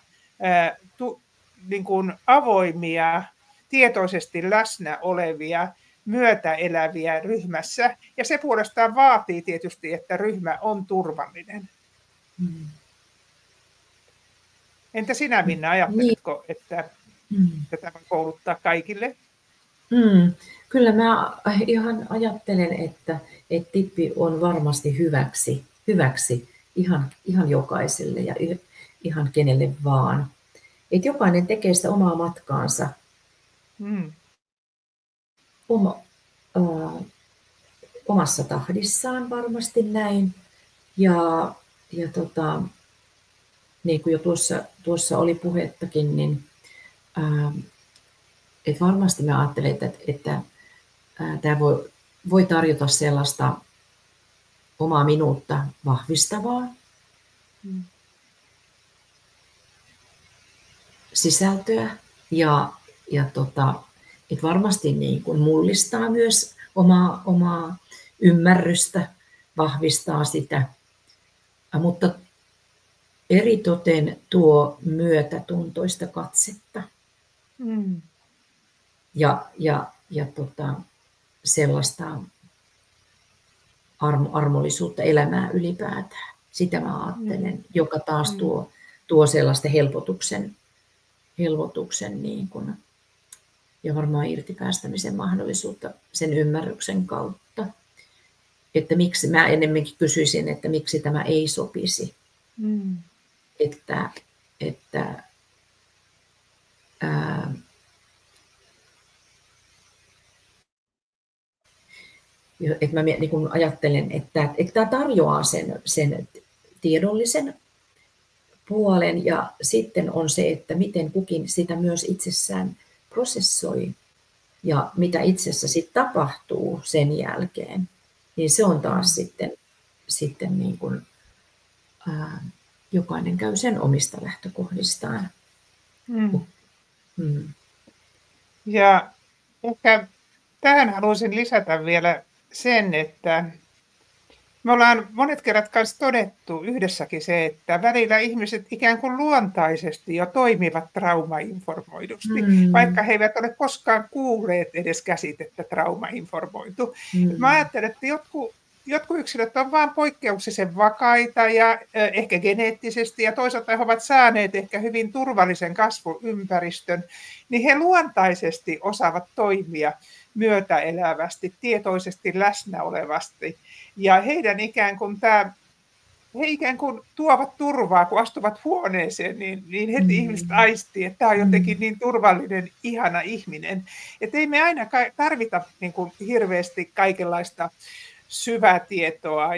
niin kuin avoimia, tietoisesti läsnä olevia, myötäeläviä ryhmässä. Ja se puolestaan vaatii tietysti, että ryhmä on turvallinen. Entä sinä, Minna, ajatteletko, että tätä voi kouluttaa kaikille? Kyllä mä ihan ajattelen, että tippi on varmasti hyväksi ihan jokaiselle ja ihan kenelle vaan. Että jokainen tekee sitä omaa matkaansa. Omassa tahdissaan varmasti näin. Ja niin kuin jo tuossa oli puhettakin, niin että varmasti mä ajattelen, että tämä voi tarjota sellaista omaa minuutta vahvistavaa sisältöä ja että varmasti niin kuin mullistaa myös omaa ymmärrystä, vahvistaa sitä, mutta eritoten tuo myötätuntoista katsetta ja sellaista armollisuutta elämää ylipäätään. Sitä mä ajattelen, joka taas tuo sellaista helpotuksen niin kuin, ja varmaan irtipäästämisen mahdollisuutta sen ymmärryksen kautta. Että miksi, mä enemmänkin kysyisin, että miksi tämä ei sopisi. Että mä niin kuin ajattelen, että tämä tarjoaa sen tiedollisen puolen ja sitten on se, että miten kukin sitä myös itsessään prosessoi ja mitä itsessä sitten tapahtuu sen jälkeen, niin se on taas sitten niin kuin, jokainen käy sen omista lähtökohdistaan. Ja ehkä tähän haluaisin lisätä vielä sen, että me ollaan monet kerrat kanssa todettu yhdessäkin se, että välillä ihmiset ikään kuin luontaisesti jo toimivat traumainformoidusti, vaikka he eivät ole koskaan kuulleet edes käsitettä traumainformoitu. Mä ajattelen, että jotkut yksilöt ovat vain poikkeuksellisen vakaita ja ehkä geneettisesti ja toisaalta he ovat saaneet ehkä hyvin turvallisen kasvuympäristön, niin he luontaisesti osaavat toimia myötäelävästi, tietoisesti läsnä olevasti. Ja heidän he ikään kuin tuovat turvaa, kun astuvat huoneeseen, niin heti ihmiset aistii, että tämä on jotenkin niin turvallinen, ihana ihminen. Että ei me aina tarvita niin kuin hirveästi kaikenlaista syvätietoa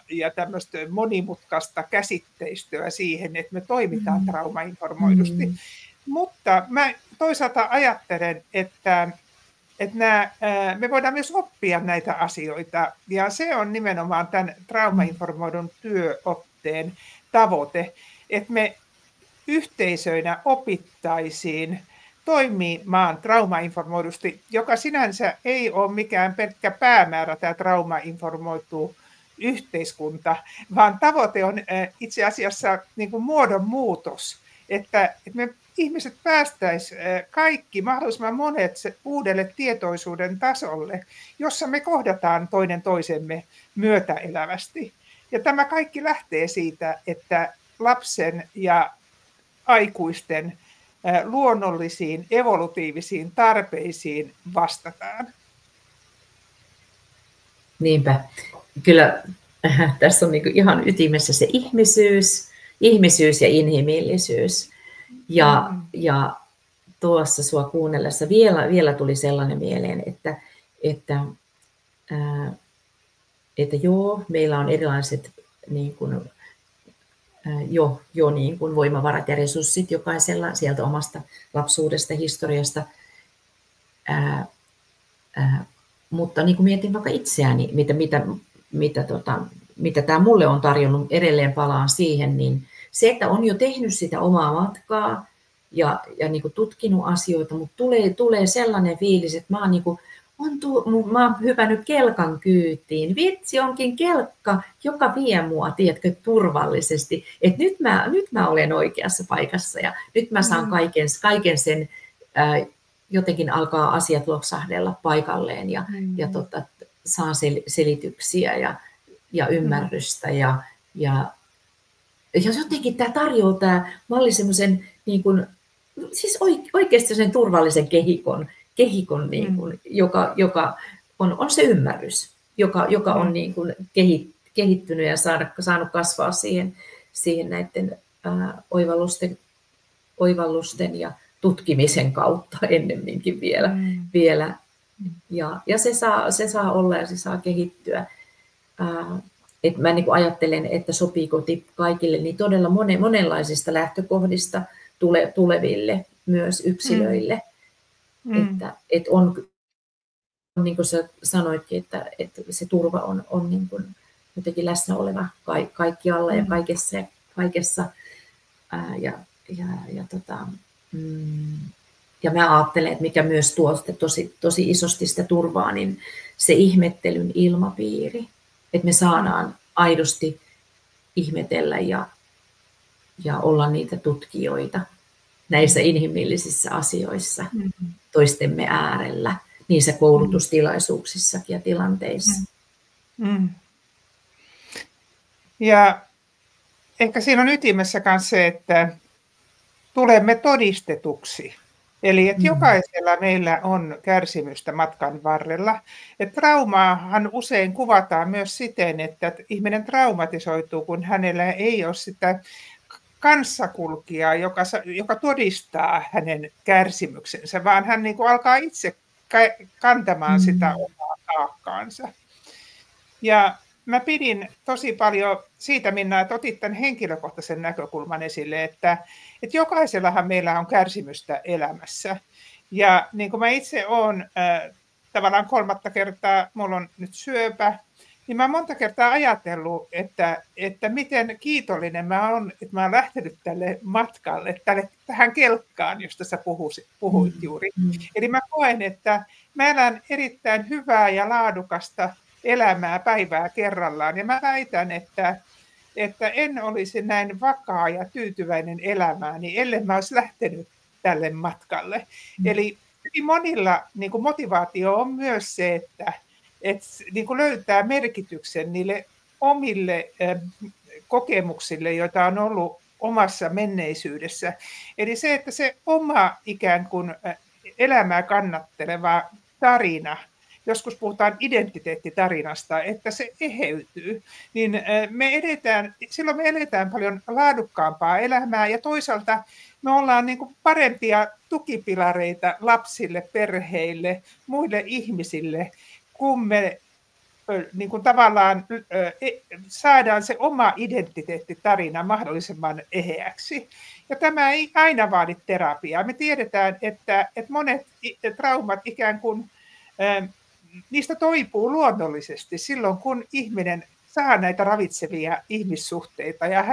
ja tämmöistä monimutkaista käsitteistöä siihen, että me toimitaan traumainformoidusti. Mutta mä toisaalta ajattelen, että me voidaan myös oppia näitä asioita, ja se on nimenomaan tämän traumainformoidun työotteen tavoite, että me yhteisöinä opittaisiin toimimaan traumainformoidusti, joka sinänsä ei ole mikään pelkkä päämäärä, tämä traumainformoitu yhteiskunta, vaan tavoite on itse asiassa niin kuin muodonmuutos, että me ihmiset päästäisiin kaikki, mahdollisimman monet uudelle tietoisuuden tasolle, jossa me kohdataan toinen toisemme myötäelävästi. Ja tämä kaikki lähtee siitä, että lapsen ja aikuisten luonnollisiin, evolutiivisiin tarpeisiin vastataan. Niinpä. Kyllä tässä on niin ihan ytimessä se ihmisyys ja inhimillisyys. Ja tuossa sua kuunnellessa vielä tuli sellainen mieleen, että joo, meillä on erilaiset niin kuin, jo niin kuin voimavarat ja resurssit jokaisella sieltä omasta lapsuudesta, historiasta. Mutta niin kuin mietin vaikka itseäni, mitä tämä mulle on tarjonnut, edelleen palaan siihen, niin se, että on jo tehnyt sitä omaa matkaa ja niin kuin tutkinut asioita, mutta tulee sellainen fiilis, että mä oon hypännyt kelkan kyytiin. Vitsi, onkin kelkka, joka vie mua, tiedätkö, turvallisesti. Että nyt mä olen oikeassa paikassa ja nyt mä saan kaiken sen, jotenkin alkaa asiat loksahdella paikalleen ja saan selityksiä ja ymmärrystä ja jotenkin tämä tarjoaa tämä malli semmoisen niin kuin, siis oikeasti sen turvallisen kehikon niin kuin, joka on se ymmärrys, joka on niin kuin kehittynyt ja saanut kasvaa siihen näiden oivallusten ja tutkimisen kautta ennemminkin vielä. Ja se saa olla ja se saa kehittyä. Et mä niin kuin ajattelen, että sopiiko kaikille niin todella monenlaisista lähtökohdista tuleville myös yksilöille. Että on, niin kuin sä sanoitkin, että se turva on niin kuin jotenkin läsnä oleva kaikkialla ja kaikessa kaikessa. Ja mä ajattelen, että mikä myös tuo tosi isosti sitä turvaa, niin se ihmettelyn ilmapiiri. Että me saadaan aidosti ihmetellä ja olla niitä tutkijoita näissä inhimillisissä asioissa toistemme äärellä, niissä koulutustilaisuuksissakin ja tilanteissa. Ja ehkä siinä on ytimessä myös se, että tulemme todistetuksi. Eli että jokaisella meillä on kärsimystä matkan varrella. Että traumaahan usein kuvataan myös siten, että ihminen traumatisoituu, kun hänellä ei ole sitä kanssakulkijaa, joka todistaa hänen kärsimyksensä, vaan hän niin kuin alkaa itse kantamaan sitä omaa taakkaansa. Ja mä pidin tosi paljon siitä, Minna, että otit tämän henkilökohtaisen näkökulman esille, että jokaisellahan meillä on kärsimystä elämässä. Ja niin kuin mä itse olen tavallaan 3. kertaa, mulla on nyt syöpä, niin mä oon monta kertaa ajatellut, että miten kiitollinen mä oon, että mä oon lähtenyt tälle matkalle, tähän kelkkaan, josta sä puhuit juuri. Eli mä koen, että mä elän erittäin hyvää ja laadukasta elämää päivää kerrallaan. Ja mä väitän, että en olisi näin vakaa ja tyytyväinen elämääni, ellei mä olisi lähtenyt tälle matkalle. Eli monilla niin kuin motivaatio on myös se, että niin kuin löytää merkityksen niille omille kokemuksille, joita on ollut omassa menneisyydessä. Eli se, että se oma ikään kuin elämää kannatteleva tarina, joskus puhutaan identiteettitarinasta, että se eheytyy, niin silloin me eletään paljon laadukkaampaa elämää ja toisaalta me ollaan niin kuin parempia tukipilareita lapsille, perheille, muille ihmisille, kun me niin kuin tavallaan saadaan se oma identiteettitarina mahdollisimman eheäksi. Ja tämä ei aina vaadi terapiaa. Me tiedetään, että monet traumat ikään kuin niistä toipuu luonnollisesti silloin, kun ihminen saa näitä ravitsevia ihmissuhteita ja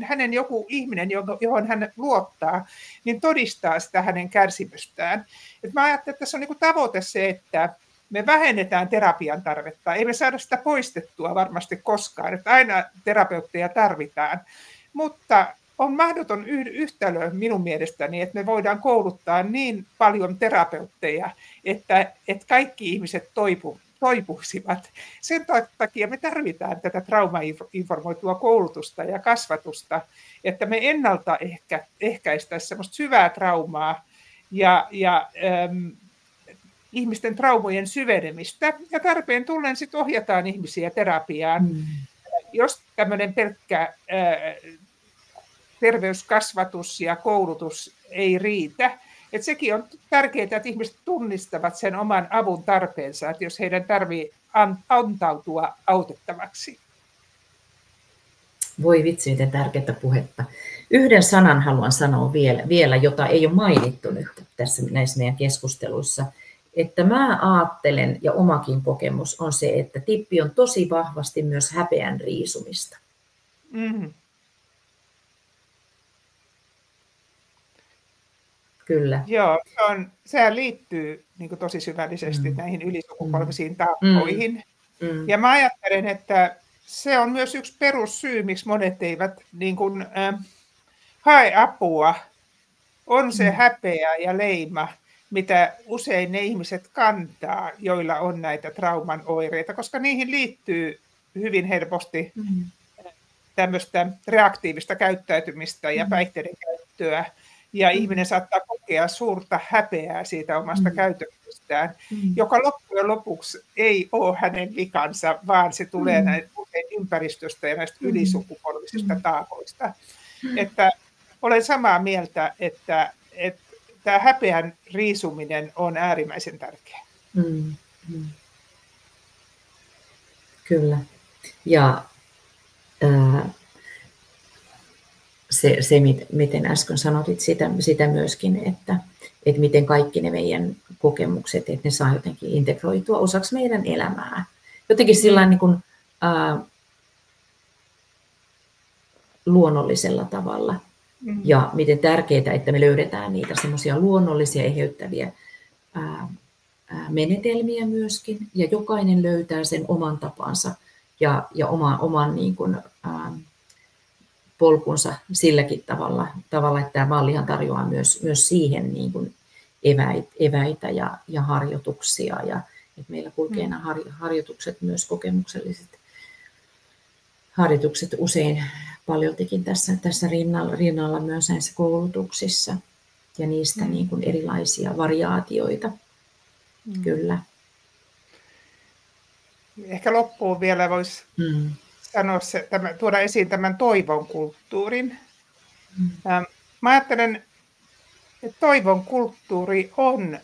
hänen joku ihminen, johon hän luottaa, niin todistaa sitä hänen kärsimystään. Et mä ajattelen, että tässä on niin tavoite se, että me vähennetään terapian tarvetta. Ei me saada sitä poistettua varmasti koskaan, että aina terapeutteja tarvitaan, mutta on mahdoton yhtälö minun mielestäni, että me voidaan kouluttaa niin paljon terapeutteja, että kaikki ihmiset toipuisivat. Sen takia me tarvitaan tätä traumainformoitua koulutusta ja kasvatusta, että me ennaltaehkäistäisiin semmoista syvää traumaa ja ihmisten traumojen syvenemistä. Ja tarpeen tullen sitten ohjataan ihmisiä terapiaan. Jos tämmöinen pelkkä terveyskasvatus ja koulutus ei riitä. Että sekin on tärkeää, että ihmiset tunnistavat sen oman avun tarpeensa, että jos heidän tarvitsee antautua autettavaksi. Voi vitsi, miten tärkeää puhetta. Yhden sanan haluan sanoa vielä, jota ei ole mainittu nyt näissä meidän keskusteluissa. Että mä ajattelen, ja omakin kokemus on se, että TIPPI on tosi vahvasti myös häpeän riisumista. Kyllä. Joo, sehän liittyy niin kuin tosi syvällisesti näihin ylisukupolvisiin taakkoihin. Ja mä ajattelen, että se on myös yksi perussyy, miksi monet eivät niin kuin, hae apua. On se häpeä ja leima, mitä usein ne ihmiset kantaa, joilla on näitä trauman oireita, koska niihin liittyy hyvin helposti tämmöistä reaktiivista käyttäytymistä ja päihteiden käyttöä. Ja ihminen saattaa kokea suurta häpeää siitä omasta käytöksestään, joka loppujen lopuksi ei ole hänen vikansa, vaan se tulee näistä ympäristöstä ja näistä ylisukupolvisista taakoista. Että olen samaa mieltä, että tämä häpeän riisuminen on äärimmäisen tärkeää. Kyllä. Ja se, miten äsken sanotit sitä myöskin, että miten kaikki ne meidän kokemukset, että ne saa jotenkin integroitua osaksi meidän elämää. Jotenkin sillain niin kuin, luonnollisella tavalla. Ja miten tärkeää, että me löydetään niitä semmoisia luonnollisia eheyttäviä menetelmiä myöskin. Ja jokainen löytää sen oman tapansa ja oman niin kuin, polkunsa silläkin tavalla, että tämä mallihan tarjoaa myös siihen niin kuin eväitä ja harjoituksia. Ja että meillä kulkee nämä harjoitukset, myös kokemukselliset harjoitukset usein paljoltikin tässä rinnalla myös näissä koulutuksissa ja niistä niin kuin erilaisia variaatioita. Kyllä. Ehkä loppuun vielä voisi sanoa tuoda esiin tämän toivon kulttuurin. Mä ajattelen, että toivon kulttuuri on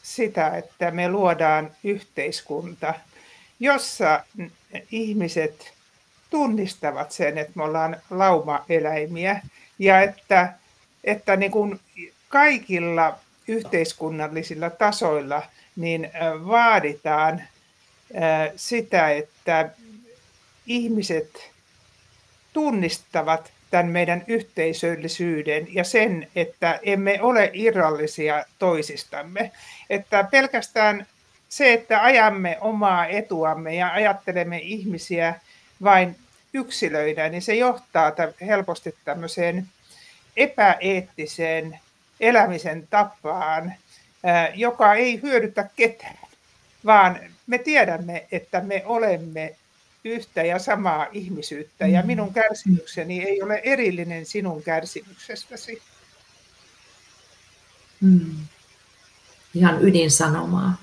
sitä, että me luodaan yhteiskunta, jossa ihmiset tunnistavat sen, että me ollaan laumaeläimiä ja että niin kuin kaikilla yhteiskunnallisilla tasoilla niin vaaditaan sitä, että ihmiset tunnistavat tämän meidän yhteisöllisyyden ja sen, että emme ole irrallisia toisistamme. Että pelkästään se, että ajamme omaa etuamme ja ajattelemme ihmisiä vain yksilöinä, niin se johtaa helposti tämmöiseen epäeettiseen elämisen tapaan, joka ei hyödytä ketään, vaan me tiedämme, että me olemme yhtä ja samaa ihmisyyttä ja minun kärsimykseni ei ole erillinen sinun kärsimyksestäsi. Ihan ydinsanomaa.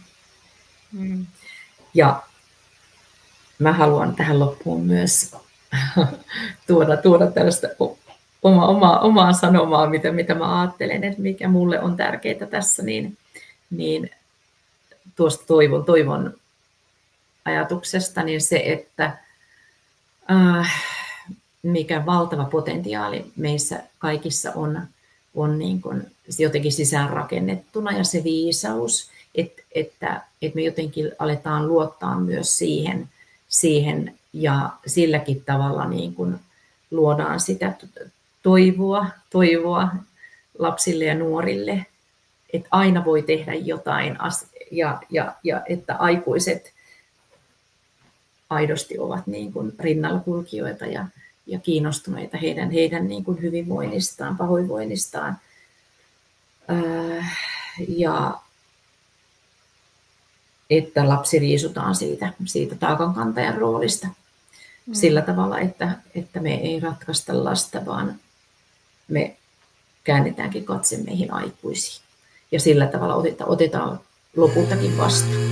Ja mä haluan tähän loppuun myös tuoda tällaista omaa sanomaa, mitä mä ajattelen, että mikä mulle on tärkeää tässä, niin tuosta toivon ajatuksesta, niin se, että mikä valtava potentiaali meissä kaikissa on niin kuin jotenkin sisäänrakennettuna ja se viisaus, että me jotenkin aletaan luottaa myös siihen ja silläkin tavalla niin kuin luodaan sitä toivoa lapsille ja nuorille, että aina voi tehdä jotain ja että aikuiset aidosti ovat niin kuin rinnalla kulkijoita ja kiinnostuneita heidän niin kuin hyvinvoinnistaan, pahoinvoinnistaan. Ja että lapsi riisutaan siitä taakankantajan roolista sillä tavalla, että me ei ratkaista lasta, vaan me käännetäänkin katse meihin aikuisiin. Ja sillä tavalla otetaan lopultakin vastaan.